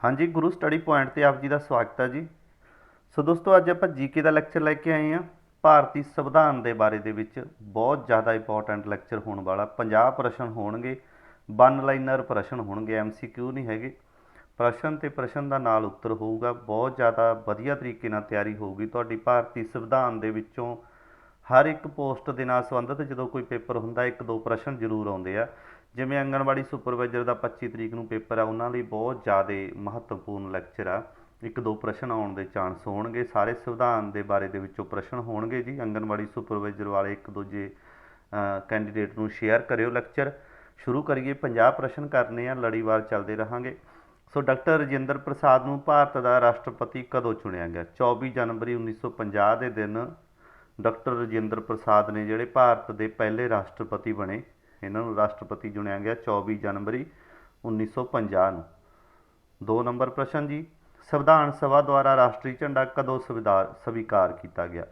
हाँ जी, गुरु study point ਤੇ ਆਪ ਜੀ ਦਾ ਸਵਾਗਤ ਹੈ ਜੀ। ਸੋ ਦੋਸਤੋ, ਅੱਜ ਆਪਾਂ ਜੀਕੇ ਦਾ ਲੈਕਚਰ ਲੈ ਕੇ ਆਏ ਹਾਂ। ਭਾਰਤੀ ਸੰਵਿਧਾਨ ਦੇ ਬਾਰੇ ਦੇ ਵਿੱਚ ਬਹੁਤ ਜ਼ਿਆਦਾ ਇੰਪੋਰਟੈਂਟ ਲੈਕਚਰ ਹੋਣ ਵਾਲਾ। 50 ਪ੍ਰਸ਼ਨ ਹੋਣਗੇ, ਵਨ ਲਾਈਨਰ ਪ੍ਰਸ਼ਨ ਹੋਣਗੇ, MCQ ਨਹੀਂ ਹੈਗੇ। ਪ੍ਰਸ਼ਨ ਤੇ ਪ੍ਰਸ਼ਨ ਦਾ ਨਾਲ ਉੱਤਰ ਹੋਊਗਾ। ਬਹੁਤ ਜ਼ਿਆਦਾ ਵਧੀਆ ਤਰੀਕੇ ਨਾਲ ਤਿਆਰੀ ਹੋਊਗੀ ਤੁਹਾਡੀ। ਭਾਰਤੀ ਸੰਵਿਧਾਨ ਦੇ ਵਿੱਚੋਂ ਹਰ ਇੱਕ ਪੋਸਟ ਦੇ ਨਾਲ ਸੰਬੰਧਿਤ ਜਦੋਂ ਕੋਈ ਪੇਪਰ ਹੁੰਦਾ, ਇੱਕ ਦੋ ਪ੍ਰਸ਼ਨ ਜ਼ਰੂਰ ਆਉਂਦੇ ਆ। ਜਿਵੇਂ ਆਂਗਣਵਾੜੀ ਸੁਪਰਵਾਈਜ਼ਰ ਦਾ 25 ਤਰੀਕ ਨੂੰ ਪੇਪਰ ਆ, ਉਹਨਾਂ ਲਈ ਬਹੁਤ ਜ਼ਿਆਦਾ ਮਹੱਤਵਪੂਰਨ ਲੈਕਚਰ ਆ। ਇੱਕ ਦੋ ਪ੍ਰਸ਼ਨ ਆਉਣ ਦੇ ਚਾਂਸ ਹੋਣਗੇ। ਸਾਰੇ ਸੰਵਿਧਾਨ ਦੇ ਬਾਰੇ ਦੇ ਵਿੱਚੋਂ ਪ੍ਰਸ਼ਨ ਹੋਣਗੇ ਜੀ। ਆਂਗਣਵਾੜੀ ਸੁਪਰਵਾਈਜ਼ਰ ਵਾਲੇ ਇੱਕ ਦੂਜੇ ਕੈਂਡੀਡੇਟ ਨੂੰ ਸ਼ੇਅਰ ਕਰਿਓ ਲੈਕਚਰ। ਸ਼ੁਰੂ ਕਰੀਏ। 50 ਪ੍ਰਸ਼ਨ ਕਰਨੇ ਆ, ਲੜੀਵਾਰ ਚੱਲਦੇ ਰਹਾਂਗੇ। ਸੋ ਡਾਕਟਰ ਰਜਿੰਦਰ ਪ੍ਰਸਾਦ ਨੂੰ ਭਾਰਤ ਦਾ ਰਾਸ਼ਟਰਪਤੀ ਕਦੋਂ ਚੁਣਿਆ ਗਿਆ? 24 ਜਨਵਰੀ 1950 ਦੇ ਦਿਨ ਡਾਕਟਰ ਰਜਿੰਦਰ ਪ੍ਰਸਾਦ ਨੇ ਜਿਹੜੇ ਭਾਰਤ ਦੇ ਪਹਿਲੇ ਰਾਸ਼ਟਰਪਤੀ ਬਣੇ। ਇਹਨਾਂ ਨੂੰ ਰਾਸ਼ਟਰਪਤੀ ਚੁਣਿਆ ਗਿਆ 24 ਜਨਵਰੀ 1950 ਨੂੰ। 2 ਨੰਬਰ ਪ੍ਰਸ਼ਨ ਜੀ, ਸੰਵਿਧਾਨ ਸਭਾ ਦੁਆਰਾ ਰਾਸ਼ਟਰੀ ਝੰਡਾ ਕਦੋਂ ਸਵੀਕਾਰ ਕੀਤਾ ਗਿਆ?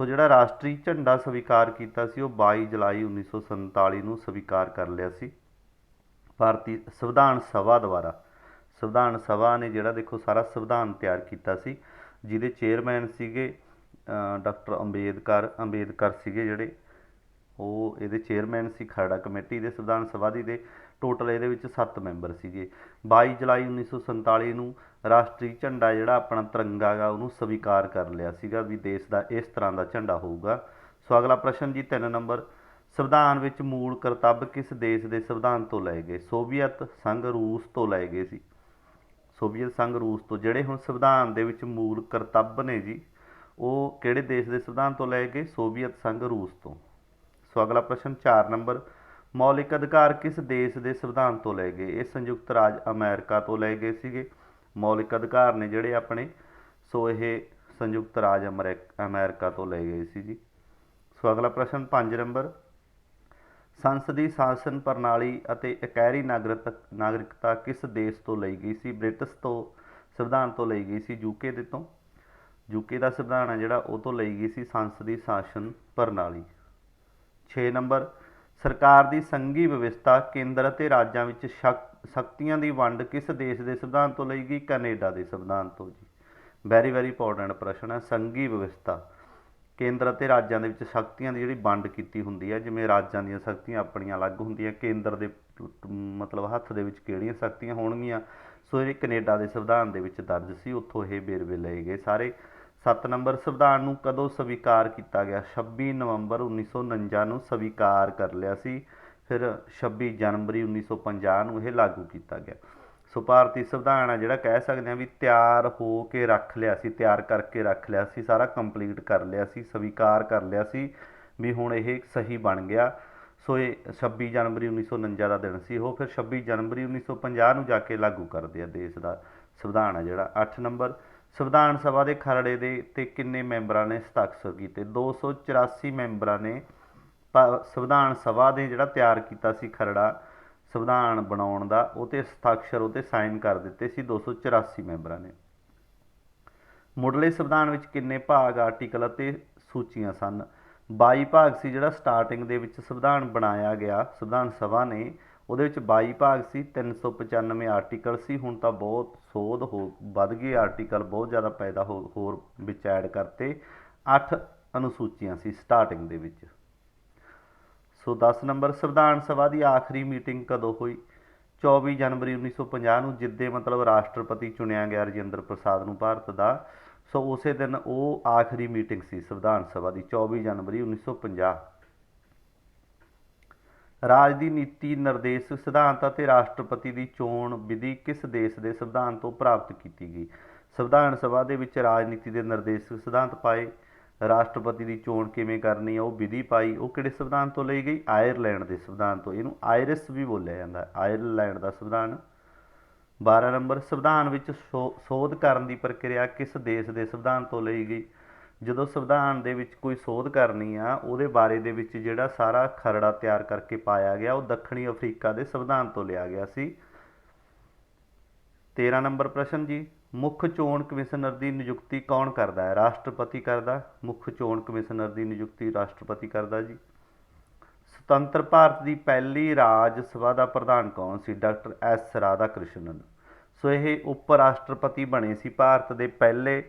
ਸੋ ਜਿਹੜਾ ਰਾਸ਼ਟਰੀ ਝੰਡਾ ਸਵੀਕਾਰ ਕੀਤਾ ਸੀ ਉਹ 22 ਜੁਲਾਈ 1947 ਨੂੰ ਸਵੀਕਾਰ ਕਰ ਲਿਆ ਸੀ ਭਾਰਤੀ ਸੰਵਿਧਾਨ ਸਭਾ ਦੁਆਰਾ। ਸੰਵਿਧਾਨ ਸਭਾ ਨੇ ਜਿਹੜਾ ਦੇਖੋ ਸਾਰਾ ਸੰਵਿਧਾਨ ਤਿਆਰ ਕੀਤਾ ਸੀ, ਜਿਹਦੇ ਚੇਅਰਮੈਨ ਸੀਗੇ ਡਾਕਟਰ ਅੰਬੇਦਕਰ ਸੀਗੇ ਜਿਹੜੇ, ਉਹ ਇਹਦੇ ਚੇਅਰਮੈਨ ਸੀ ਖਰੜਾ ਕਮੇਟੀ ਦੇ ਸੰਵਿਧਾਨ ਸਭਾ ਦੀ। ਦੇ ਟੋਟਲ ਇਹਦੇ ਵਿੱਚ 7 ਮੈਂਬਰ ਸੀਗੇ। 22 ਜੁਲਾਈ 1947 ਨੂੰ ਰਾਸ਼ਟਰੀ ਝੰਡਾ ਜਿਹੜਾ ਆਪਣਾ ਤਿਰੰਗਾ ਗਾ ਉਹਨੂੰ ਸਵੀਕਾਰ ਕਰ ਲਿਆ ਸੀਗਾ ਵੀ ਦੇਸ਼ ਦਾ ਇਸ ਤਰ੍ਹਾਂ ਦਾ ਝੰਡਾ ਹੋਊਗਾ। ਸੋ ਅਗਲਾ ਪ੍ਰਸ਼ਨ ਜੀ 3 ਨੰਬਰ, ਸੰਵਿਧਾਨ ਵਿੱਚ ਮੂਲ ਕਰਤੱਵ ਕਿਸ ਦੇਸ਼ ਦੇ ਸੰਵਿਧਾਨ ਤੋਂ ਲਏ ਗਏ? ਸੋਵੀਅਤ ਸੰਘ ਰੂਸ ਤੋਂ ਲਏ ਗਏ ਸੀ। ਸੋਵੀਅਤ ਸੰਘ ਰੂਸ ਤੋਂ। ਜਿਹੜੇ ਹੁਣ ਸੰਵਿਧਾਨ ਦੇ ਵਿੱਚ ਮੂਲ ਕਰਤੱਵ ਨੇ ਜੀ, ਉਹ ਕਿਹੜੇ ਦੇਸ਼ ਦੇ ਸੰਵਿਧਾਨ ਤੋਂ ਲਏ ਗਏ? ਸੋਵੀਅਤ ਸੰਘ ਰੂਸ ਤੋਂ। ਸੋ ਅਗਲਾ ਪ੍ਰਸ਼ਨ 4 ਨੰਬਰ, ਮੌਲਿਕ ਅਧਿਕਾਰ ਕਿਸ ਦੇਸ਼ ਦੇ ਸੰਵਿਧਾਨ ਤੋਂ ਲਏ ਗਏ? ਇਹ ਸੰਯੁਕਤ ਰਾਜ ਅਮਰੀਕਾ ਤੋਂ ਲਏ ਗਏ ਸੀਗੇ ਮੌਲਿਕ ਅਧਿਕਾਰ ਨੇ ਜਿਹੜੇ ਆਪਣੇ। ਸੋ ਇਹ ਸੰਯੁਕਤ ਰਾਜ ਅਮਰੀਕਾ ਤੋਂ ਲਏ ਗਏ ਸੀ ਜੀ। ਸੋ ਅਗਲਾ ਪ੍ਰਸ਼ਨ 5 ਨੰਬਰ, ਸੰਸਦੀ ਸ਼ਾਸਨ ਪ੍ਰਣਾਲੀ ਅਤੇ ਇਕਹਿਰੀ ਨਾਗਰਿਕਤਾ ਕਿਸ ਦੇਸ਼ ਤੋਂ ਲਈ ਗਈ ਸੀ? ਬ੍ਰਿਟਿਸ਼ ਤੋਂ ਸੰਵਿਧਾਨ ਤੋਂ ਲਈ ਗਈ ਸੀ, ਯੂਕੇ ਦੇ ਤੋਂ। ਯੂਕੇ ਦਾ ਸੰਵਿਧਾਨ ਹੈ ਜਿਹੜਾ ਉਹ ਤੋਂ ਲਈ ਗਈ ਸੀ ਸੰਸਦੀ ਸ਼ਾਸਨ ਪ੍ਰਣਾਲੀ। 6 ਨੰਬਰ, ਸਰਕਾਰ ਦੀ ਸੰਘੀ ਵਿਵਸਥਾ ਕੇਂਦਰ ਅਤੇ ਰਾਜਾਂ ਵਿੱਚ ਸ਼ਕਤੀਆਂ ਦੀ ਵੰਡ ਕਿਸ ਦੇਸ਼ ਦੇ ਸੰਵਿਧਾਨ ਤੋਂ ਲਈ ਗਈ? ਕੈਨੇਡਾ ਦੇ ਸੰਵਿਧਾਨ ਤੋਂ ਜੀ। ਵੈਰੀ ਵੈਰੀ ਇੰਪੋਰਟੈਂਟ ਪ੍ਰਸ਼ਨ ਹੈ। ਸੰਘੀ ਵਿਵਸਥਾ, ਕੇਂਦਰ ਅਤੇ ਰਾਜਾਂ ਦੇ ਵਿੱਚ ਸ਼ਕਤੀਆਂ ਦੀ ਜਿਹੜੀ ਵੰਡ ਕੀਤੀ ਹੁੰਦੀ ਹੈ, ਜਿਵੇਂ ਰਾਜਾਂ ਦੀਆਂ ਸ਼ਕਤੀਆਂ ਆਪਣੀਆਂ ਅਲੱਗ ਹੁੰਦੀਆਂ, ਕੇਂਦਰ ਦੇ ਮਤਲਬ ਹੱਥ ਦੇ ਵਿੱਚ ਕਿਹੜੀਆਂ ਸ਼ਕਤੀਆਂ ਹੋਣਗੀਆਂ। ਸੋ ਇਹ ਕੈਨੇਡਾ ਦੇ ਸੰਵਿਧਾਨ ਦੇ ਵਿੱਚ ਦਰਜ ਸੀ, ਉੱਥੋਂ ਇਹ ਵੇਰਵੇ ਲਏ ਗਏ ਸਾਰੇ। 7 ਨੰਬਰ, ਸੰਵਿਧਾਨ ਨੂੰ ਕਦੋਂ ਸਵੀਕਾਰ ਕੀਤਾ ਗਿਆ? 26 ਨਵੰਬਰ 1949 ਨੂੰ ਸਵੀਕਾਰ ਕਰ ਲਿਆ ਸੀ। ਫਿਰ 26 ਜਨਵਰੀ 1950 ਨੂੰ ਇਹ ਲਾਗੂ ਕੀਤਾ ਗਿਆ। ਸੋ ਭਾਰਤੀ ਸੰਵਿਧਾਨ ਆ ਜਿਹੜਾ ਕਹਿ ਸਕਦੇ ਹਾਂ ਵੀ ਤਿਆਰ ਹੋ ਕੇ ਰੱਖ ਲਿਆ ਸੀ, ਤਿਆਰ ਕਰਕੇ ਰੱਖ ਲਿਆ ਸੀ, ਸਾਰਾ ਕੰਪਲੀਟ ਕਰ ਲਿਆ ਸੀ, ਸਵੀਕਾਰ ਕਰ ਲਿਆ ਸੀ ਵੀ ਹੁਣ ਇਹ ਸਹੀ ਬਣ ਗਿਆ। ਸੋ ਇਹ 26 ਜਨਵਰੀ 1949 ਦਾ ਦਿਨ ਸੀ ਉਹ। ਫਿਰ 26 ਜਨਵਰੀ 1950 ਨੂੰ ਜਾ ਕੇ ਲਾਗੂ ਕਰਦੇ ਆ ਦੇਸ਼ ਦਾ ਸੰਵਿਧਾਨ ਆ ਜਿਹੜਾ। 8 ਨੰਬਰ, ਸੰਵਿਧਾਨ ਸਭਾ ਦੇ ਖਰੜੇ ਦੇ ਤੇ ਕਿੰਨੇ ਮੈਂਬਰਾਂ ਨੇ ਹਸਤਾਖਰ ਕੀਤੇ? 284 ਮੈਂਬਰਾਂ ਨੇ ਸੰਵਿਧਾਨ ਸਭਾ ਦੇ ਜਿਹੜਾ ਤਿਆਰ ਕੀਤਾ ਸੀ ਖਰੜਾ ਸੰਵਿਧਾਨ ਬਣਾਉਣ ਦਾ, ਉਹ 'ਤੇ ਹਸਤਾਖਰ, ਉਹ 'ਤੇ ਸਾਈਨ ਕਰ ਦਿੱਤੇ ਸੀ 284 ਮੈਂਬਰਾਂ ਨੇ। ਮੁੱਢਲੇ ਸੰਵਿਧਾਨ ਵਿੱਚ ਕਿੰਨੇ ਭਾਗ, ਆਰਟੀਕਲ ਅਤੇ ਸੂਚੀਆਂ ਸਨ? 22 ਭਾਗ ਸੀ ਜਿਹੜਾ ਸਟਾਰਟਿੰਗ ਦੇ ਵਿੱਚ ਸੰਵਿਧਾਨ ਬਣਾਇਆ ਗਿਆ ਸੰਵਿਧਾਨ ਸਭਾ ਨੇ, ਉਹਦੇ ਵਿੱਚ 22 ਭਾਗ ਸੀ, 395 ਆਰਟੀਕਲ ਸੀ। ਹੁਣ ਤਾਂ ਬਹੁਤ ਸੋਧ ਵੱਧ ਗਈ, ਆਰਟੀਕਲ ਬਹੁਤ ਜ਼ਿਆਦਾ ਪੈਦਾ ਹੋਰ ਵਿੱਚ ਐਡ ਕਰਤੇ। 8 ਅਨੁਸੂਚੀਆਂ ਸੀ ਸਟਾਰਟਿੰਗ ਦੇ ਵਿੱਚ। ਸੋ 10 ਨੰਬਰ, ਸੰਵਿਧਾਨ ਸਭਾ ਦੀ ਆਖਰੀ ਮੀਟਿੰਗ ਕਦੋਂ ਹੋਈ? 24 ਜਨਵਰੀ 1950 ਨੂੰ, ਜਿੱਦੇ ਮਤਲਬ ਰਾਸ਼ਟਰਪਤੀ ਚੁਣਿਆ ਗਿਆ ਰਜਿੰਦਰ ਪ੍ਰਸਾਦ ਨੂੰ ਭਾਰਤ ਦਾ। ਸੋ ਉਸੇ ਦਿਨ ਉਹ ਆਖਰੀ ਮੀਟਿੰਗ ਸੀ ਸੰਵਿਧਾਨ ਸਭਾ ਦੀ, 24 ਜਨਵਰੀ 1950। ਰਾਜ ਦੀ ਨੀਤੀ ਨਿਰਦੇਸ਼ਕ ਸਿਧਾਂਤ ਅਤੇ ਰਾਸ਼ਟਰਪਤੀ ਦੀ ਚੋਣ ਵਿਧੀ ਕਿਸ ਦੇਸ਼ ਦੇ ਸੰਵਿਧਾਨ ਤੋਂ ਪ੍ਰਾਪਤ ਕੀਤੀ ਗਈ? ਸੰਵਿਧਾਨ ਸਭਾ ਦੇ ਵਿੱਚ ਰਾਜਨੀਤੀ ਦੇ ਨਿਰਦੇਸ਼ਕ ਸਿਧਾਂਤ ਪਾਏ, ਰਾਸ਼ਟਰਪਤੀ ਦੀ ਚੋਣ ਕਿਵੇਂ ਕਰਨੀ ਹੈ ਉਹ ਵਿਧੀ ਪਾਈ, ਉਹ ਕਿਹੜੇ ਸੰਵਿਧਾਨ ਤੋਂ ਲਈ ਗਈ? ਆਇਰਲੈਂਡ ਦੇ ਸੰਵਿਧਾਨ ਤੋਂ। ਇਹਨੂੰ ਆਇਰਿਸ ਵੀ ਬੋਲਿਆ ਜਾਂਦਾ, ਆਇਰਲੈਂਡ ਦਾ ਸੰਵਿਧਾਨ। 12 ਨੰਬਰ, ਸੰਵਿਧਾਨ ਵਿੱਚ ਸੋਧ ਕਰਨ ਦੀ ਪ੍ਰਕਿਰਿਆ ਕਿਸ ਦੇਸ਼ ਦੇ ਸੰਵਿਧਾਨ ਤੋਂ ਲਈ ਗਈ? ਜਦੋਂ ਸੰਵਿਧਾਨ ਦੇ ਵਿੱਚ ਕੋਈ ਸੋਧ ਕਰਨੀ ਆ, ਉਹਦੇ ਬਾਰੇ ਦੇ ਵਿੱਚ ਜਿਹੜਾ ਸਾਰਾ ਖਰੜਾ ਤਿਆਰ ਕਰਕੇ ਪਾਇਆ ਗਿਆ, ਉਹ ਦੱਖਣੀ ਅਫਰੀਕਾ ਦੇ ਸੰਵਿਧਾਨ ਤੋਂ ਲਿਆ ਗਿਆ ਸੀ। 13 ਨੰਬਰ ਪ੍ਰਸ਼ਨ ਜੀ, ਮੁੱਖ ਚੋਣ ਕਮਿਸ਼ਨਰ ਦੀ ਨਿਯੁਕਤੀ ਕੌਣ ਕਰਦਾ ਹੈ? ਰਾਸ਼ਟਰਪਤੀ ਕਰਦਾ। ਮੁੱਖ ਚੋਣ ਕਮਿਸ਼ਨਰ ਦੀ ਨਿਯੁਕਤੀ ਰਾਸ਼ਟਰਪਤੀ ਕਰਦਾ ਜੀ। ਸੁਤੰਤਰ ਭਾਰਤ ਦੀ ਪਹਿਲੀ ਰਾਜ ਸਭਾ ਦਾ ਪ੍ਰਧਾਨ ਕੌਣ ਸੀ? Doctor S Radhakrishnan. So ਇਹ ਉਪ ਰਾਸ਼ਟਰਪਤੀ ਬਣੇ ਸੀ ਭਾਰਤ ਦੇ ਪਹਿਲੇ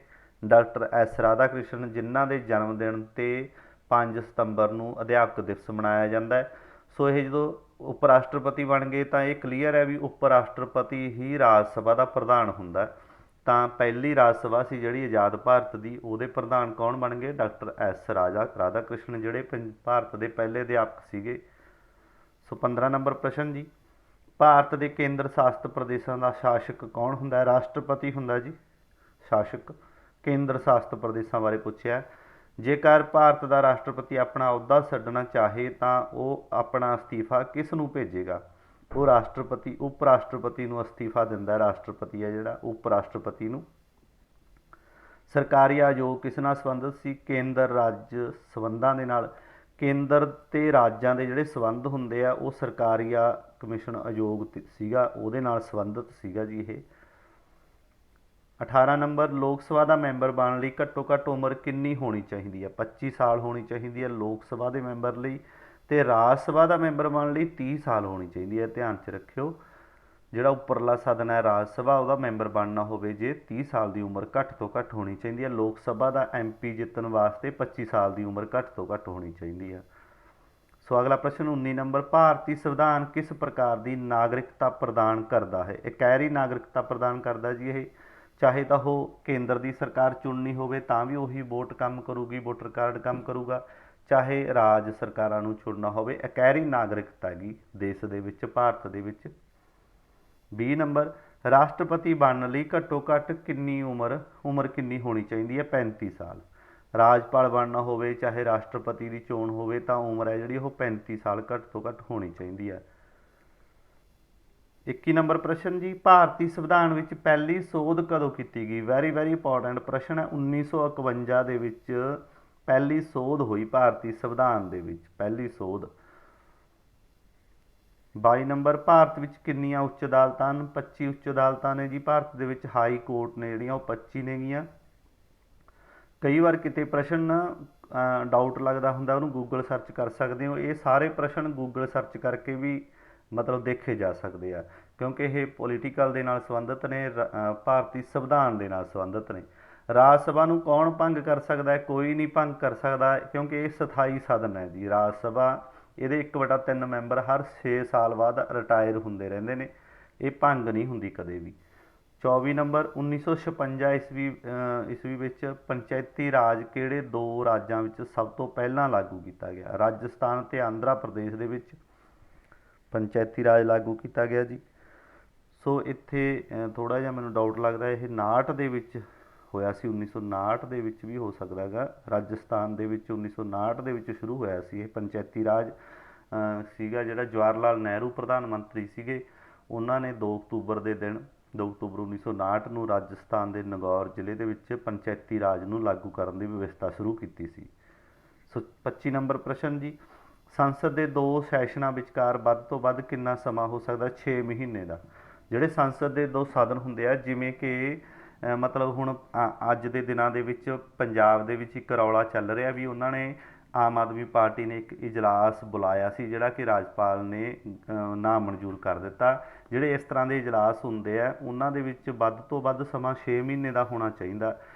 ਡਾਕਟਰ ਐਸ ਰਾਧਾ ਕ੍ਰਿਸ਼ਨ, ਜਿਨ੍ਹਾਂ ਦੇ ਜਨਮ ਦਿਨ 'ਤੇ 5 ਸਤੰਬਰ ਨੂੰ ਅਧਿਆਪਕ ਦਿਵਸ ਮਨਾਇਆ ਜਾਂਦਾ ਹੈ। ਸੋ ਇਹ ਜਦੋਂ ਉਪ ਰਾਸ਼ਟਰਪਤੀ ਬਣ ਗਏ ਤਾਂ ਇਹ ਕਲੀਅਰ ਹੈ ਵੀ ਉਪ ਰਾਸ਼ਟਰਪਤੀ ਹੀ ਰਾਜ ਸਭਾ ਦਾ ਪ੍ਰਧਾਨ ਹੁੰਦਾ। ਤਾਂ ਪਹਿਲੀ ਰਾਜ ਸਭਾ ਸੀ ਜਿਹੜੀ ਆਜ਼ਾਦ ਭਾਰਤ ਦੀ, ਉਹਦੇ ਪ੍ਰਧਾਨ ਕੌਣ ਬਣ ਗਏ? ਡਾਕਟਰ ਐਸ ਰਾਧਾ ਕ੍ਰਿਸ਼ਨ, ਜਿਹੜੇ ਭਾਰਤ ਦੇ ਪਹਿਲੇ ਅਧਿਆਪਕ ਸੀਗੇ। ਸੋ 15 ਨੰਬਰ ਪ੍ਰਸ਼ਨ ਜੀ, ਭਾਰਤ ਦੇ ਕੇਂਦਰ ਸ਼ਾਸਿਤ ਪ੍ਰਦੇਸ਼ਾਂ ਦਾ ਸ਼ਾਸਕ ਕੌਣ ਹੁੰਦਾ ਹੈ? ਰਾਸ਼ਟਰਪਤੀ ਹੁੰਦਾ ਜੀ ਸ਼ਾਸਕ। ਕੇਂਦਰ ਸ਼ਾਸਿਤ ਪ੍ਰਦੇਸ਼ਾਂ ਬਾਰੇ ਪੁੱਛਿਆ। ਜੇਕਰ ਭਾਰਤ ਦਾ ਰਾਸ਼ਟਰਪਤੀ ਆਪਣਾ ਅਹੁਦਾ ਛੱਡਣਾ ਚਾਹੇ ਤਾਂ ਉਹ ਆਪਣਾ ਅਸਤੀਫਾ ਕਿਸ ਨੂੰ ਭੇਜੇਗਾ? ਉਹ ਰਾਸ਼ਟਰਪਤੀ ਉਪ ਰਾਸ਼ਟਰਪਤੀ ਨੂੰ ਅਸਤੀਫਾ ਦਿੰਦਾ। ਰਾਸ਼ਟਰਪਤੀ ਹੈ ਜਿਹੜਾ ਉਪ ਰਾਸ਼ਟਰਪਤੀ ਨੂੰ। ਸਰਕਾਰੀ ਆਯੋਗ ਕਿਸ ਨਾਲ ਸੰਬੰਧਿਤ ਸੀ? ਕੇਂਦਰ ਰਾਜ ਸੰਬੰਧਾਂ ਦੇ ਨਾਲ। ਕੇਂਦਰ ਤੇ ਰਾਜਾਂ ਦੇ ਜਿਹੜੇ ਸੰਬੰਧ ਹੁੰਦੇ ਆ ਉਹ ਸਰਕਾਰੀਆ ਕਮਿਸ਼ਨ ਆਯੋਗ ਸੀਗਾ, ਉਹਦੇ ਨਾਲ ਸੰਬੰਧਿਤ ਸੀਗਾ ਜੀ ਇਹ। 18 ਨੰਬਰ, ਲੋਕ ਸਭਾ ਦਾ ਮੈਂਬਰ ਬਣਨ ਲਈ ਘੱਟੋ ਘੱਟ ਉਮਰ ਕਿੰਨੀ ਹੋਣੀ ਚਾਹੀਦੀ ਹੈ? 25 ਸਾਲ ਹੋਣੀ ਚਾਹੀਦੀ ਹੈ ਲੋਕ ਸਭਾ ਦੇ ਮੈਂਬਰ ਲਈ, ਅਤੇ ਰਾਜ ਸਭਾ ਦਾ ਮੈਂਬਰ ਬਣਨ ਲਈ 30 ਸਾਲ ਹੋਣੀ ਚਾਹੀਦੀ ਹੈ। ਧਿਆਨ 'ਚ ਰੱਖਿਓ, ਜਿਹੜਾ ਉੱਪਰਲਾ ਸਦਨ ਹੈ ਰਾਜ ਸਭਾ, ਉਹਦਾ ਮੈਂਬਰ ਬਣਨਾ ਹੋਵੇ ਜੇ 30 ਸਾਲ ਦੀ ਉਮਰ ਘੱਟ ਤੋਂ ਘੱਟ ਹੋਣੀ ਚਾਹੀਦੀ ਹੈ। ਲੋਕ ਸਭਾ ਦਾ MP ਜਿੱਤਣ ਵਾਸਤੇ 25 ਸਾਲ ਦੀ ਉਮਰ ਘੱਟ ਤੋਂ ਘੱਟ ਹੋਣੀ ਚਾਹੀਦੀ ਹੈ। ਸੋ ਅਗਲਾ ਪ੍ਰਸ਼ਨ 19 ਨੰਬਰ, ਭਾਰਤੀ ਸੰਵਿਧਾਨ ਕਿਸ ਪ੍ਰਕਾਰ ਦੀ ਨਾਗਰਿਕਤਾ ਪ੍ਰਦਾਨ ਕਰਦਾ ਹੈ? ਇਕਹਿਰੀ ਨਾਗਰਿਕਤਾ ਪ੍ਰਦਾਨ ਕਰਦਾ ਜੀ ਇਹ। ਚਾਹੇ ਤਾਂ ਉਹ ਕੇਂਦਰ ਦੀ ਸਰਕਾਰ ਚੁਣਨੀ ਹੋਵੇ ਤਾਂ ਵੀ ਉਹੀ ਵੋਟ ਕੰਮ ਕਰੂਗੀ, ਵੋਟਰ ਕਾਰਡ ਕੰਮ ਕਰੂਗਾ, ਚਾਹੇ ਰਾਜ ਸਰਕਾਰਾਂ ਨੂੰ ਚੁਣਨਾ ਹੋਵੇ, ਇਕਹਿਰੀ ਨਾਗਰਿਕਤਾ ਹੈਗੀ ਦੇਸ਼ ਦੇ ਵਿੱਚ, ਭਾਰਤ ਦੇ ਵਿੱਚ। 20 ਨੰਬਰ, ਰਾਸ਼ਟਰਪਤੀ ਬਣਨ ਲਈ ਘੱਟੋ ਘੱਟ ਕਿੰਨੀ ਉਮਰ ਕਿੰਨੀ ਹੋਣੀ ਚਾਹੀਦੀ ਹੈ? 35 ਸਾਲ। ਰਾਜਪਾਲ ਬਣਨਾ ਹੋਵੇ ਚਾਹੇ ਰਾਸ਼ਟਰਪਤੀ ਦੀ ਚੋਣ ਹੋਵੇ ਤਾਂ ਉਮਰ ਹੈ ਜਿਹੜੀ ਉਹ 35 ਸਾਲ ਘੱਟ ਤੋਂ ਘੱਟ ਹੋਣੀ ਚਾਹੀਦੀ ਹੈ। 21 ਨੰਬਰ ਪ੍ਰਸ਼ਨ ਜੀ, ਭਾਰਤੀ ਸੰਵਿਧਾਨ ਵਿੱਚ ਪਹਿਲੀ ਸੋਧ ਕਦੋਂ ਕੀਤੀ ਗਈ? ਵੈਰੀ ਇੰਪੋਰਟੈਂਟ ਪ੍ਰਸ਼ਨ ਹੈ। 1951 ਦੇ ਵਿੱਚ ਪਹਿਲੀ ਸੋਧ ਹੋਈ ਭਾਰਤੀ ਸੰਵਿਧਾਨ ਦੇ ਵਿੱਚ, ਪਹਿਲੀ ਸੋਧ। 22 ਨੰਬਰ, ਭਾਰਤ ਵਿੱਚ ਕਿੰਨੀਆਂ ਉੱਚ ਅਦਾਲਤਾਂ ਹਨ? 25 ਉੱਚ ਅਦਾਲਤਾਂ ਨੇ ਜੀ ਭਾਰਤ ਦੇ ਵਿੱਚ। ਹਾਈ ਕੋਰਟ ਨੇ ਜਿਹੜੀਆਂ ਉਹ 25 ਨੇਗੀਆਂ। ਕਈ ਵਾਰ ਕਿਤੇ ਪ੍ਰਸ਼ਨ ਡਾਊਟ ਲੱਗਦਾ ਹੁੰਦਾ, ਉਹਨੂੰ ਗੂਗਲ ਸਰਚ ਕਰ ਸਕਦੇ ਹੋ। ਇਹ ਸਾਰੇ ਪ੍ਰਸ਼ਨ ਗੂਗਲ ਸਰਚ ਕਰਕੇ ਵੀ ਮਤਲਬ ਦੇਖੇ ਜਾ ਸਕਦੇ ਆ, ਕਿਉਂਕਿ ਇਹ ਪੋਲੀਟੀਕਲ ਦੇ ਨਾਲ ਸੰਬੰਧਿਤ ਨੇ, ਭਾਰਤੀ ਸੰਵਿਧਾਨ ਦੇ ਨਾਲ ਸੰਬੰਧਿਤ ਨੇ। ਰਾਜ ਸਭਾ ਨੂੰ ਕੌਣ ਭੰਗ ਕਰ ਸਕਦਾ ਹੈ? ਕੋਈ ਨਹੀਂ ਭੰਗ ਕਰ ਸਕਦਾ, ਕਿਉਂਕਿ ਇਹ ਸਥਾਈ ਸਦਨ ਹੈ ਜੀ ਰਾਜ ਸਭਾ। ਇਹਦੇ 1/3 ਮੈਂਬਰ ਹਰ 6 ਸਾਲ ਬਾਅਦ ਰਿਟਾਇਰ ਹੁੰਦੇ ਰਹਿੰਦੇ ਨੇ, ਇਹ ਭੰਗ ਨਹੀਂ ਹੁੰਦੀ ਕਦੇ ਵੀ। 24 ਨੰਬਰ, 1956 ਈਸਵੀ ਵਿੱਚ ਪੰਚਾਇਤੀ ਰਾਜ ਕਿਹੜੇ ਦੋ ਰਾਜਾਂ ਵਿੱਚ ਸਭ ਤੋਂ ਪਹਿਲਾਂ ਲਾਗੂ ਕੀਤਾ ਗਿਆ? ਰਾਜਸਥਾਨ ਅਤੇ ਆਂਧਰਾ ਪ੍ਰਦੇਸ਼ ਦੇ ਵਿੱਚ ਪੰਚਾਇਤੀ ਰਾਜ ਲਾਗੂ ਕੀਤਾ ਗਿਆ ਜੀ। ਸੋ ਇੱਥੇ ਥੋੜ੍ਹਾ ਜਿਹਾ ਮੈਨੂੰ ਡਾਊਟ ਲੱਗਦਾ, ਇਹ 59 ਦੇ ਵਿੱਚ ਹੋਇਆ ਸੀ। 1959 ਦੇ ਵਿੱਚ ਵੀ ਹੋ ਸਕਦਾ ਹੈਗਾ। ਰਾਜਸਥਾਨ ਦੇ ਵਿੱਚ 1959 ਦੇ ਵਿੱਚ ਸ਼ੁਰੂ ਹੋਇਆ ਸੀ ਇਹ ਪੰਚਾਇਤੀ ਰਾਜ ਸੀਗਾ। ਜਿਹੜਾ ਜਵਾਹਰ ਲਾਲ ਨਹਿਰੂ ਪ੍ਰਧਾਨ ਮੰਤਰੀ ਸੀਗੇ, ਉਹਨਾਂ ਨੇ 2 ਅਕਤੂਬਰ ਦੇ ਦਿਨ 2 ਅਕਤੂਬਰ 1959 ਨੂੰ ਰਾਜਸਥਾਨ ਦੇ ਨਗੌਰ ਜ਼ਿਲ੍ਹੇ ਦੇ ਵਿੱਚ ਪੰਚਾਇਤੀ ਰਾਜ ਨੂੰ ਲਾਗੂ ਕਰਨ ਦੀ ਵਿਵਸਥਾ ਸ਼ੁਰੂ ਕੀਤੀ ਸੀ। ਸੋ 25 ਨੰਬਰ ਪ੍ਰਸ਼ਨ ਜੀ, ਸੰਸਦ ਦੇ 2 ਸੈਸ਼ਨਾਂ ਵਿਚਕਾਰ ਵੱਧ ਤੋਂ ਵੱਧ ਕਿੰਨਾ ਸਮਾਂ ਹੋ ਸਕਦਾ? 6 ਮਹੀਨੇ ਦਾ। ਜਿਹੜੇ ਸੰਸਦ ਦੇ 2 ਸਦਨ ਹੁੰਦੇ ਆ, ਜਿਵੇਂ ਕਿ ਮਤਲਬ ਹੁਣ ਅੱਜ ਦੇ ਦਿਨਾਂ ਦੇ ਵਿੱਚ ਪੰਜਾਬ ਦੇ ਵਿੱਚ ਇੱਕ ਰੌਲਾ ਚੱਲ ਰਿਹਾ ਵੀ ਉਹਨਾਂ ਨੇ, ਆਮ ਆਦਮੀ ਪਾਰਟੀ ਨੇ ਇੱਕ ਇਜਲਾਸ ਬੁਲਾਇਆ ਸੀ ਜਿਹੜਾ ਕਿ ਰਾਜਪਾਲ ਨੇ ਨਾ ਮਨਜ਼ੂਰ ਕਰ ਦਿੱਤਾ। ਜਿਹੜੇ ਇਸ ਤਰ੍ਹਾਂ ਦੇ ਇਜਲਾਸ ਹੁੰਦੇ ਆ ਉਹਨਾਂ ਦੇ ਵਿੱਚ ਵੱਧ ਤੋਂ ਵੱਧ ਸਮਾਂ 6 ਮਹੀਨੇ ਦਾ ਹੋਣਾ ਚਾਹੀਦਾ।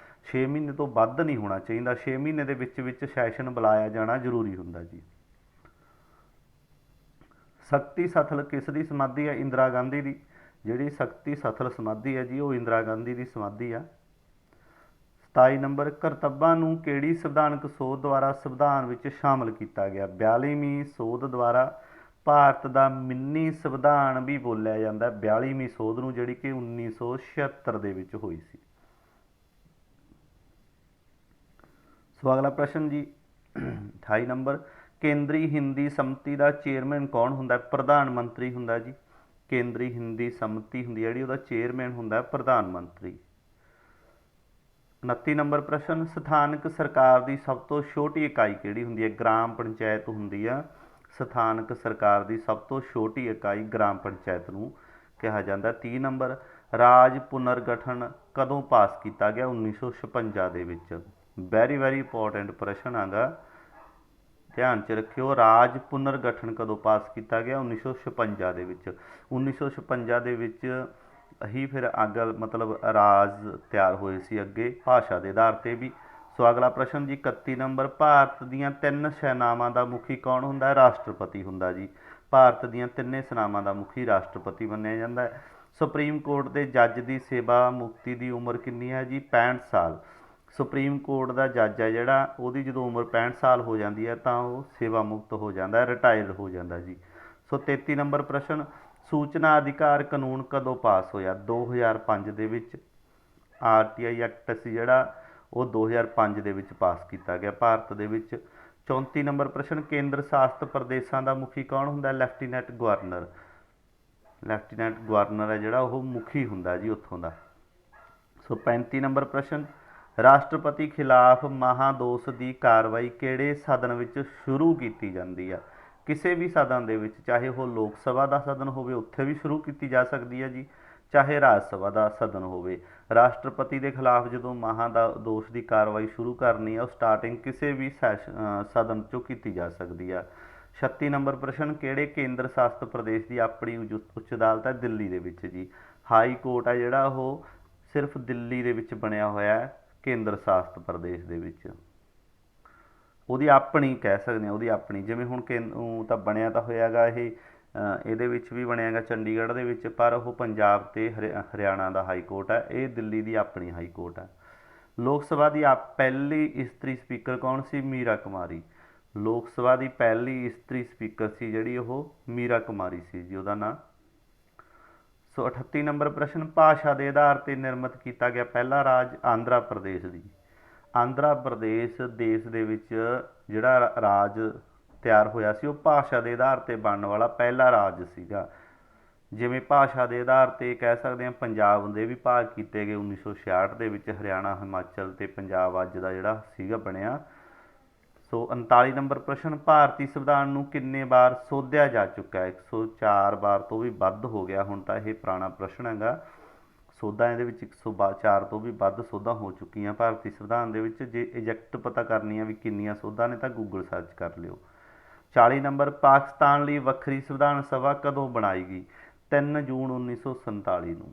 6 ਮਹੀਨੇ ਤੋਂ ਵੱਧ ਨਹੀਂ ਹੋਣਾ ਚਾਹੀਦਾ। 6 ਮਹੀਨੇ ਦੇ ਵਿੱਚ ਸੈਸ਼ਨ ਬੁਲਾਇਆ ਜਾਣਾ ਜ਼ਰੂਰੀ ਹੁੰਦਾ ਜੀ। ਸ਼ਕਤੀ ਸਥਲ ਕਿਸ ਦੀ ਸਮਾਧੀ ਹੈ? ਇੰਦਰਾ ਗਾਂਧੀ ਦੀ। ਜਿਹੜੀ ਸ਼ਕਤੀ ਸਥਲ ਸਮਾਧੀ ਹੈ ਜੀ ਉਹ ਇੰਦਰਾ ਗਾਂਧੀ ਦੀ ਸਮਾਧੀ ਆ। 27 ਨੰਬਰ, ਕਰਤੱਵਾਂ ਨੂੰ ਕਿਹੜੀ ਸੰਵਿਧਾਨਕ ਸੋਧ ਦੁਆਰਾ ਸੰਵਿਧਾਨ ਵਿੱਚ ਸ਼ਾਮਲ ਕੀਤਾ ਗਿਆ? 42ਵੀਂ ਸੋਧ ਦੁਆਰਾ। ਭਾਰਤ ਦਾ ਮਿੰਨੀ ਸੰਵਿਧਾਨ ਵੀ ਬੋਲਿਆ ਜਾਂਦਾ 42ਵੀਂ ਸੋਧ ਨੂੰ, ਜਿਹੜੀ ਕਿ 1976 ਦੇ ਵਿੱਚ ਹੋਈ ਸੀ। ਸੋ ਅਗਲਾ ਪ੍ਰਸ਼ਨ ਜੀ 28 ਨੰਬਰ, ਕੇਂਦਰੀ ਹਿੰਦੀ ਸੰਮਤੀ ਦਾ ਚੇਅਰਮੈਨ ਕੌਣ ਹੁੰਦਾ? ਪ੍ਰਧਾਨ ਮੰਤਰੀ ਹੁੰਦਾ ਜੀ। ਕੇਂਦਰੀ ਹਿੰਦੀ ਸੰਮਤੀ ਹੁੰਦੀ ਹੈ ਜਿਹੜੀ, ਉਹਦਾ ਚੇਅਰਮੈਨ ਹੁੰਦਾ ਪ੍ਰਧਾਨ ਮੰਤਰੀ। 29 ਨੰਬਰ ਪ੍ਰਸ਼ਨ, ਸਥਾਨਕ ਸਰਕਾਰ ਦੀ ਸਭ ਤੋਂ ਛੋਟੀ ਇਕਾਈ ਕਿਹੜੀ ਹੁੰਦੀ ਹੈ? ਗ੍ਰਾਮ ਪੰਚਾਇਤ ਹੁੰਦੀ ਆ। ਸਥਾਨਕ ਸਰਕਾਰ ਦੀ ਸਭ ਤੋਂ ਛੋਟੀ ਇਕਾਈ ਗ੍ਰਾਮ ਪੰਚਾਇਤ ਨੂੰ ਕਿਹਾ ਜਾਂਦਾ। 30 ਨੰਬਰ, ਰਾਜ ਪੁਨਰਗਠਨ ਕਦੋਂ ਪਾਸ ਕੀਤਾ ਗਿਆ? 1956 ਦੇ ਵਿੱਚ। ਵੈਰੀ ਇੰਪੋਰਟੈਂਟ ਪ੍ਰਸ਼ਨ ਹੈਗਾ, ਧਿਆਨ 'ਚ ਰੱਖਿਓ। ਰਾਜ ਪੁਨਰਗਠਨ ਕਦੋਂ ਪਾਸ ਕੀਤਾ ਗਿਆ? 1956 ਦੇ ਵਿੱਚ। 1956 ਦੇ ਵਿੱਚ ਹੀ ਫਿਰ ਅੱਗ ਮਤਲਬ ਰਾਜ ਤਿਆਰ ਹੋਏ ਸੀ ਅੱਗੇ ਭਾਸ਼ਾ ਦੇ ਆਧਾਰ 'ਤੇ ਵੀ। ਸੋ ਅਗਲਾ ਪ੍ਰਸ਼ਨ ਜੀ 31 ਨੰਬਰ, ਭਾਰਤ ਦੀਆਂ 3 ਸੈਨਾਵਾਂ ਦਾ ਮੁਖੀ ਕੌਣ ਹੁੰਦਾ ਹੈ? ਰਾਸ਼ਟਰਪਤੀ ਹੁੰਦਾ ਜੀ। ਭਾਰਤ ਦੀਆਂ ਤਿੰਨੇ ਸੈਨਾਵਾਂ ਦਾ ਮੁਖੀ ਰਾਸ਼ਟਰਪਤੀ ਮੰਨਿਆ ਜਾਂਦਾ ਹੈ। ਸੁਪਰੀਮ ਕੋਰਟ ਦੇ ਜੱਜ ਦੀ ਸੇਵਾ ਮੁਕਤੀ ਦੀ ਉਮਰ ਕਿੰਨੀ ਹੈ ਜੀ? 65 ਸਾਲ। ਸੁਪਰੀਮ ਕੋਰਟ ਦਾ ਜੱਜ ਹੈ ਜਿਹੜਾ, ਉਹਦੀ ਜਦੋਂ ਉਮਰ 65 ਸਾਲ ਹੋ ਜਾਂਦੀ ਹੈ ਤਾਂ ਉਹ ਸੇਵਾ ਮੁਕਤ ਹੋ ਜਾਂਦਾ ਹੈ, ਰਿਟਾਇਰ ਹੋ ਜਾਂਦਾ ਜੀ। ਸੋ 33 ਨੰਬਰ ਪ੍ਰਸ਼ਨ, ਸੂਚਨਾ ਅਧਿਕਾਰ ਕਾਨੂੰਨ ਕਦੋਂ ਪਾਸ ਹੋਇਆ? 2005 ਦੇ ਵਿੱਚ। RTI ਐਕਟ ਸੀ ਜਿਹੜਾ, ਉਹ 2005 ਦੇ ਵਿੱਚ ਪਾਸ ਕੀਤਾ ਗਿਆ ਭਾਰਤ ਦੇ ਵਿੱਚ। 34 ਨੰਬਰ ਪ੍ਰਸ਼ਨ, ਕੇਂਦਰ ਸ਼ਾਸਤ ਪ੍ਰਦੇਸ਼ਾਂ ਦਾ ਮੁਖੀ ਕੌਣ ਹੁੰਦਾ? Lieutenant governor. ਲੈਫਟੀਨੈਂਟ ਗਵਰਨਰ ਹੈ ਜਿਹੜਾ, ਉਹ ਮੁਖੀ ਹੁੰਦਾ ਜੀ ਉੱਥੋਂ ਦਾ। ਸੋ 35 ਨੰਬਰ ਪ੍ਰਸ਼ਨ, ਰਾਸ਼ਟਰਪਤੀ ਖਿਲਾਫ ਮਹਾਦੋਸ਼ ਦੀ ਕਾਰਵਾਈ ਕਿਹੜੇ ਸਦਨ ਵਿੱਚ ਸ਼ੁਰੂ ਕੀਤੀ ਜਾਂਦੀ ਆ? ਕਿਸੇ ਵੀ ਸਦਨ ਦੇ ਵਿੱਚ, ਚਾਹੇ ਉਹ ਲੋਕ ਸਭਾ ਦਾ ਸਦਨ ਹੋਵੇ ਉੱਥੇ ਵੀ ਸ਼ੁਰੂ ਕੀਤੀ ਜਾ ਸਕਦੀ ਹੈ ਜੀ, ਚਾਹੇ ਰਾਜ ਸਭਾ ਦਾ ਸਦਨ ਹੋਵੇ। ਰਾਸ਼ਟਰਪਤੀ ਦੇ ਖਿਲਾਫ ਜਦੋਂ ਮਹਾਦੋਸ਼ ਦੀ ਕਾਰਵਾਈ ਸ਼ੁਰੂ ਕਰਨੀ ਹੈ, ਉਹ ਸਟਾਰਟਿੰਗ ਕਿਸੇ ਵੀ ਸਦਨ 'ਚੋਂ ਕੀਤੀ ਜਾ ਸਕਦੀ ਆ। 36 ਨੰਬਰ ਪ੍ਰਸ਼ਨ, ਕਿਹੜੇ ਕੇਂਦਰ ਸ਼ਾਸਤ ਪ੍ਰਦੇਸ਼ ਦੀ ਆਪਣੀ ਉੱਚ ਅਦਾਲਤ ਹੈ? ਦਿੱਲੀ ਦੇ ਵਿੱਚ ਜੀ। ਹਾਈ ਕੋਰਟ ਹੈ ਜਿਹੜਾ, ਉਹ ਸਿਰਫ ਦਿੱਲੀ ਦੇ ਵਿੱਚ ਬਣਿਆ ਹੋਇਆ ਹੈ, ਕੇਂਦਰ ਸ਼ਾਸਤ ਪ੍ਰਦੇਸ਼ ਦੇ ਵਿੱਚ। ਉਹਦੀ ਆਪਣੀ ਕਹਿ ਸਕਦੇ ਹਾਂ, ਉਹਦੀ ਆਪਣੀ। ਜਿਵੇਂ ਹੁਣ ਤਾਂ ਬਣਿਆ ਤਾਂ ਹੋਇਆ ਗਾ ਇਹ, ਇਹਦੇ ਵਿੱਚ ਵੀ ਬਣਿਆ ਗਾ ਚੰਡੀਗੜ੍ਹ ਦੇ ਵਿੱਚ, ਪਰ ਉਹ ਪੰਜਾਬ ਅਤੇ ਹਰਿਆਣਾ ਦਾ ਹਾਈ ਕੋਰਟ ਹੈ। ਇਹ ਦਿੱਲੀ ਦੀ ਆਪਣੀ ਹਾਈ ਕੋਰਟ ਹੈ। ਲੋਕ ਸਭਾ ਦੀ ਪਹਿਲੀ ਇਸਤਰੀ ਸਪੀਕਰ ਕੌਣ ਸੀ? ਮੀਰਾ ਕੁਮਾਰੀ। ਲੋਕ ਸਭਾ ਦੀ ਪਹਿਲੀ ਇਸਤਰੀ ਸਪੀਕਰ ਸੀ ਜਿਹੜੀ, ਉਹ ਮੀਰਾ ਕੁਮਾਰੀ ਸੀ ਜੀ ਉਹਦਾ ਨਾਂ। ਸੋ 38 ਨੰਬਰ ਪ੍ਰਸ਼ਨ, ਭਾਸ਼ਾ ਦੇ ਆਧਾਰ 'ਤੇ ਨਿਰਮਿਤ ਕੀਤਾ ਗਿਆ ਪਹਿਲਾ ਰਾਜ? ਆਂਧਰਾ ਪ੍ਰਦੇਸ਼ ਦੀ। ਆਂਧਰਾ ਪ੍ਰਦੇਸ਼ ਦੇਸ਼ ਦੇ ਵਿੱਚ ਜਿਹੜਾ ਰਾਜ ਤਿਆਰ ਹੋਇਆ ਸੀ, ਉਹ ਭਾਸ਼ਾ ਦੇ ਆਧਾਰ 'ਤੇ ਬਣਨ ਵਾਲਾ ਪਹਿਲਾ ਰਾਜ ਸੀਗਾ। ਜਿਵੇਂ ਭਾਸ਼ਾ ਦੇ ਆਧਾਰ 'ਤੇ ਕਹਿ ਸਕਦੇ ਹਾਂ ਪੰਜਾਬ ਦੇ ਵੀ ਭਾਗ ਕੀਤੇ ਗਏ 1966 ਦੇ ਵਿੱਚ, ਹਰਿਆਣਾ, ਹਿਮਾਚਲ ਅਤੇ ਪੰਜਾਬ ਅੱਜ ਦਾ ਜਿਹੜਾ ਸੀਗਾ ਬਣਿਆ। ਸੋ 39 ਨੰਬਰ ਪ੍ਰਸ਼ਨ, ਭਾਰਤੀ ਸੰਵਿਧਾਨ ਨੂੰ ਕਿੰਨੇ ਵਾਰ ਸੋਧਿਆ ਜਾ ਚੁੱਕਾ ਹੈ? 104 ਵਾਰ ਤੋਂ ਵੀ ਵੱਧ ਹੋ ਗਿਆ ਹੁਣ ਤਾਂ, ਇਹ ਪੁਰਾਣਾ ਪ੍ਰਸ਼ਨ ਹੈਗਾ। ਸੋਧਾਂ ਇਹਦੇ ਵਿੱਚ 104 ਤੋਂ ਵੀ ਵੱਧ ਸੋਧਾਂ ਹੋ ਚੁੱਕੀਆਂ ਭਾਰਤੀ ਸੰਵਿਧਾਨ ਦੇ ਵਿੱਚ। ਜੇ ਇਜੈਕਟ ਪਤਾ ਕਰਨੀ ਆ ਵੀ ਕਿੰਨੀਆਂ ਸੋਧਾਂ ਨੇ ਤਾਂ ਗੂਗਲ ਸਰਚ ਕਰ ਲਿਓ। 40 ਨੰਬਰ, ਪਾਕਿਸਤਾਨ ਲਈ ਵੱਖਰੀ ਸੰਵਿਧਾਨ ਸਭਾ ਕਦੋਂ ਬਣਾਈ ਗਈ? 3 ਜੂਨ 1947 ਨੂੰ।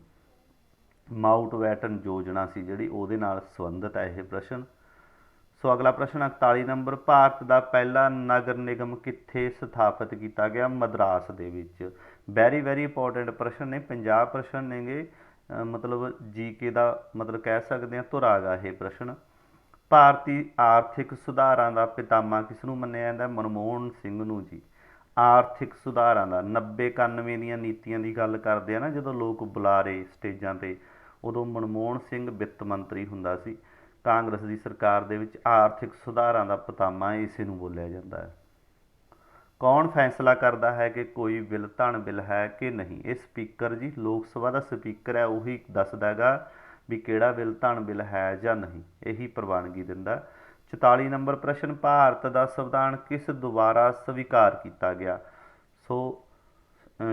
ਮਾਊਂਟ ਬੈਟਨ ਯੋਜਨਾ ਸੀ ਜਿਹੜੀ, ਉਹਦੇ ਨਾਲ ਸੰਬੰਧਿਤ ਹੈ ਇਹ ਪ੍ਰਸ਼ਨ। ਸੋ ਅਗਲਾ ਪ੍ਰਸ਼ਨ 41 ਨੰਬਰ, ਭਾਰਤ ਦਾ ਪਹਿਲਾ ਨਗਰ ਨਿਗਮ ਕਿੱਥੇ ਸਥਾਪਿਤ ਕੀਤਾ ਗਿਆ? ਮਦਰਾਸ ਦੇ ਵਿੱਚ। ਵੈਰੀ ਇੰਪੋਰਟੈਂਟ ਪ੍ਰਸ਼ਨ ਨੇ, 50 ਪ੍ਰਸ਼ਨ ਨੇਗੇ, ਮਤਲਬ GK ਦਾ ਮਤਲਬ ਕਹਿ ਸਕਦੇ ਹਾਂ ਧੁਰਾ ਗਾ ਇਹ ਪ੍ਰਸ਼ਨ। ਭਾਰਤੀ ਆਰਥਿਕ ਸੁਧਾਰਾਂ ਦਾ ਪਿਤਾਮਾ ਕਿਸ ਨੂੰ ਮੰਨਿਆ ਜਾਂਦਾ? ਮਨਮੋਹਨ ਸਿੰਘ ਨੂੰ ਜੀ। ਆਰਥਿਕ ਸੁਧਾਰਾਂ ਦਾ 90-91 ਦੀਆਂ ਨੀਤੀਆਂ ਦੀ ਗੱਲ ਕਰਦੇ ਆ ਨਾ ਜਦੋਂ ਲੋਕ ਬੁਲਾਰੇ ਸਟੇਜਾਂ 'ਤੇ, ਉਦੋਂ ਮਨਮੋਹਨ ਸਿੰਘ ਵਿੱਤ ਮੰਤਰੀ ਹੁੰਦਾ ਸੀ ਕਾਂਗਰਸ ਦੀ ਸਰਕਾਰ ਦੇ ਵਿੱਚ। ਆਰਥਿਕ ਸੁਧਾਰਾਂ ਦਾ ਪਿਤਾਮਾ ਇਸੇ ਨੂੰ ਬੋਲਿਆ ਜਾਂਦਾ ਹੈ। ਕੌਣ ਫੈਸਲਾ ਕਰਦਾ ਹੈ ਕਿ ਕੋਈ ਬਿੱਲ ਧਨ ਬਿੱਲ ਹੈ ਕਿ ਨਹੀਂ? ਇਹ ਸਪੀਕਰ ਜੀ, ਲੋਕ ਸਭਾ ਦਾ ਸਪੀਕਰ ਹੈ, ਉਹੀ ਦੱਸਦਾ ਹੈਗਾ ਵੀ ਕਿਹੜਾ ਬਿੱਲ ਧਨ ਬਿੱਲ ਹੈ ਜਾਂ ਨਹੀਂ, ਇਹੀ ਪ੍ਰਵਾਨਗੀ ਦਿੰਦਾ। 44 ਨੰਬਰ ਪ੍ਰਸ਼ਨ, ਭਾਰਤ ਦਾ ਸੰਵਿਧਾਨ ਕਿਸ ਦੁਆਰਾ ਸਵੀਕਾਰ ਕੀਤਾ ਗਿਆ? ਸੋ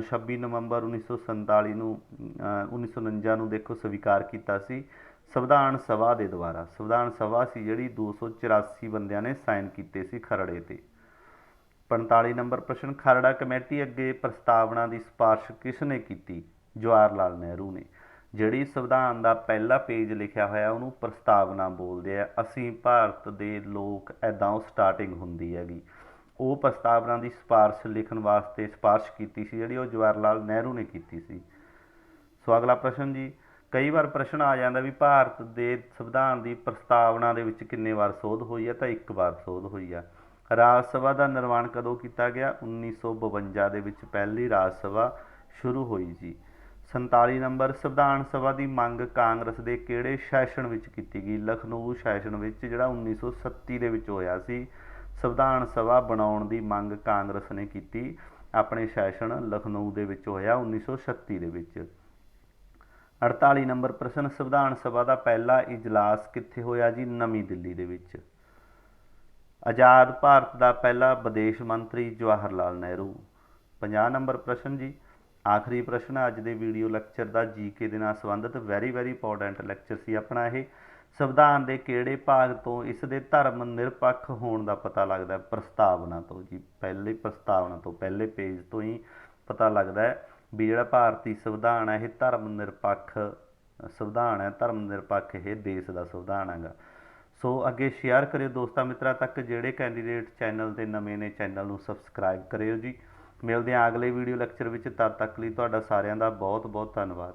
26 ਨਵੰਬਰ 1947 ਨੂੰ 1949 ਨੂੰ ਦੇਖੋ ਸਵੀਕਾਰ ਕੀਤਾ ਸੀ ਸੰਵਿਧਾਨ ਸਭਾ ਦੇ ਦੁਆਰਾ। ਸੰਵਿਧਾਨ ਸਭਾ ਸੀ ਜਿਹੜੀ, 284 ਬੰਦਿਆਂ ਨੇ ਸਾਈਨ ਕੀਤੇ ਸੀ ਖਰੜੇ 'ਤੇ। 45 ਨੰਬਰ ਪ੍ਰਸ਼ਨ, ਖਰੜਾ ਕਮੇਟੀ ਅੱਗੇ ਪ੍ਰਸਤਾਵਨਾ ਦੀ ਸਿਫਾਰਿਸ਼ ਕਿਸ ਨੇ ਕੀਤੀ? ਜਵਾਹਰ ਲਾਲ ਨਹਿਰੂ ਨੇ। ਜਿਹੜੀ ਸੰਵਿਧਾਨ ਦਾ ਪਹਿਲਾ ਪੇਜ ਲਿਖਿਆ ਹੋਇਆ ਉਹਨੂੰ ਪ੍ਰਸਤਾਵਨਾ ਬੋਲਦੇ ਆ। ਅਸੀਂ ਭਾਰਤ ਦੇ ਲੋਕ, ਇੱਦਾਂ ਉਹ ਸਟਾਰਟਿੰਗ ਹੁੰਦੀ ਹੈਗੀ। ਉਹ ਪ੍ਰਸਤਾਵਨਾ ਦੀ ਸਿਫਾਰਿਸ਼ ਲਿਖਣ ਵਾਸਤੇ ਸਿਫਾਰਿਸ਼ ਕੀਤੀ ਸੀ ਜਿਹੜੀ, ਉਹ ਜਵਾਹਰ ਲਾਲ ਨਹਿਰੂ ਨੇ ਕੀਤੀ ਸੀ। ਸੋ ਅਗਲਾ ਪ੍ਰਸ਼ਨ ਜੀ, ਕਈ ਵਾਰ ਪ੍ਰਸ਼ਨ ਆ ਜਾਂਦਾ ਵੀ ਭਾਰਤ ਦੇ ਸੰਵਿਧਾਨ ਦੀ ਪ੍ਰਸਤਾਵਨਾ ਦੇ ਵਿੱਚ ਕਿੰਨੇ ਵਾਰ ਸੋਧ ਹੋਈ ਹੈ? ਤਾਂ 1 ਵਾਰ ਸੋਧ ਹੋਈ ਆ। ਰਾਜ ਸਭਾ ਦਾ ਨਿਰਮਾਣ ਕਦੋਂ ਕੀਤਾ ਗਿਆ? 1952 ਦੇ ਵਿੱਚ ਪਹਿਲੀ ਰਾਜ ਸਭਾ ਸ਼ੁਰੂ ਹੋਈ ਜੀ। 47 ਨੰਬਰ, ਸੰਵਿਧਾਨ ਸਭਾ ਦੀ ਮੰਗ ਕਾਂਗਰਸ ਦੇ ਕਿਹੜੇ ਸੈਸ਼ਨ ਵਿੱਚ ਕੀਤੀ ਗਈ? ਲਖਨਊ ਸੈਸ਼ਨ ਵਿੱਚ, ਜਿਹੜਾ 1937 ਦੇ ਵਿੱਚ ਹੋਇਆ ਸੀ। ਸੰਵਿਧਾਨ ਸਭਾ ਬਣਾਉਣ ਦੀ ਮੰਗ ਕਾਂਗਰਸ ਨੇ ਕੀਤੀ, ਆਪਣੇ ਸੈਸ਼ਨ ਲਖਨਊ ਦੇ ਵਿੱਚ ਹੋਇਆ 1936 ਦੇ ਵਿੱਚ। 48 ਨੰਬਰ ਪ੍ਰਸ਼ਨ, ਸੰਵਿਧਾਨ ਸਭਾ ਦਾ ਪਹਿਲਾ ਇਜਲਾਸ ਕਿੱਥੇ ਹੋਇਆ ਜੀ? ਨਵੀਂ ਦਿੱਲੀ ਦੇ ਵਿੱਚ। ਆਜ਼ਾਦ ਭਾਰਤ ਦਾ ਪਹਿਲਾ ਵਿਦੇਸ਼ ਮੰਤਰੀ? ਜਵਾਹਰ ਲਾਲ ਨਹਿਰੂ। 50 ਨੰਬਰ ਪ੍ਰਸ਼ਨ ਜੀ, ਆਖਰੀ ਪ੍ਰਸ਼ਨ ਅੱਜ ਦੇ ਵੀਡੀਓ ਲੈਕਚਰ ਦਾ, GK ਦੇ ਨਾਲ ਸੰਬੰਧਿਤ ਵੈਰੀ ਇੰਪੋਰਟੈਂਟ ਲੈਕਚਰ ਸੀ ਆਪਣਾ ਇਹ। ਸੰਵਿਧਾਨ ਦੇ ਕਿਹੜੇ ਭਾਗ ਤੋਂ ਇਸ ਦੇ ਧਰਮ ਨਿਰਪੱਖ ਹੋਣ ਦਾ ਪਤਾ ਲੱਗਦਾ? ਪ੍ਰਸਤਾਵਨਾ ਤੋਂ ਜੀ। ਪਹਿਲੀ ਪ੍ਰਸਤਾਵਨਾ ਤੋਂ, ਪਹਿਲੇ ਪੇਜ ਤੋਂ ਹੀ ਪਤਾ ਲੱਗਦਾ ਹੈ ਵੀ ਜਿਹੜਾ ਭਾਰਤੀ ਸੰਵਿਧਾਨ ਹੈ ਇਹ ਧਰਮ ਨਿਰਪੱਖ ਸੰਵਿਧਾਨ ਹੈ, ਧਰਮ ਨਿਰਪੱਖ ਇਹ ਦੇਸ਼ ਦਾ ਸੰਵਿਧਾਨ ਹੈਗਾ। ਸੋ ਅੱਗੇ ਸ਼ੇਅਰ ਕਰਿਓ ਦੋਸਤਾਂ ਮਿੱਤਰਾਂ ਤੱਕ। ਜਿਹੜੇ ਕੈਂਡੀਡੇਟ ਚੈਨਲ 'ਤੇ ਨਵੇਂ ਨੇ ਚੈਨਲ ਨੂੰ ਸਬਸਕ੍ਰਾਈਬ ਕਰਿਓ ਜੀ। ਮਿਲਦੇ ਹਾਂ ਅਗਲੇ ਵੀਡੀਓ ਲੈਕਚਰ ਵਿੱਚ, ਤਦ ਤੱਕ ਲਈ ਤੁਹਾਡਾ ਸਾਰਿਆਂ ਦਾ ਬਹੁਤ ਬਹੁਤ ਧੰਨਵਾਦ।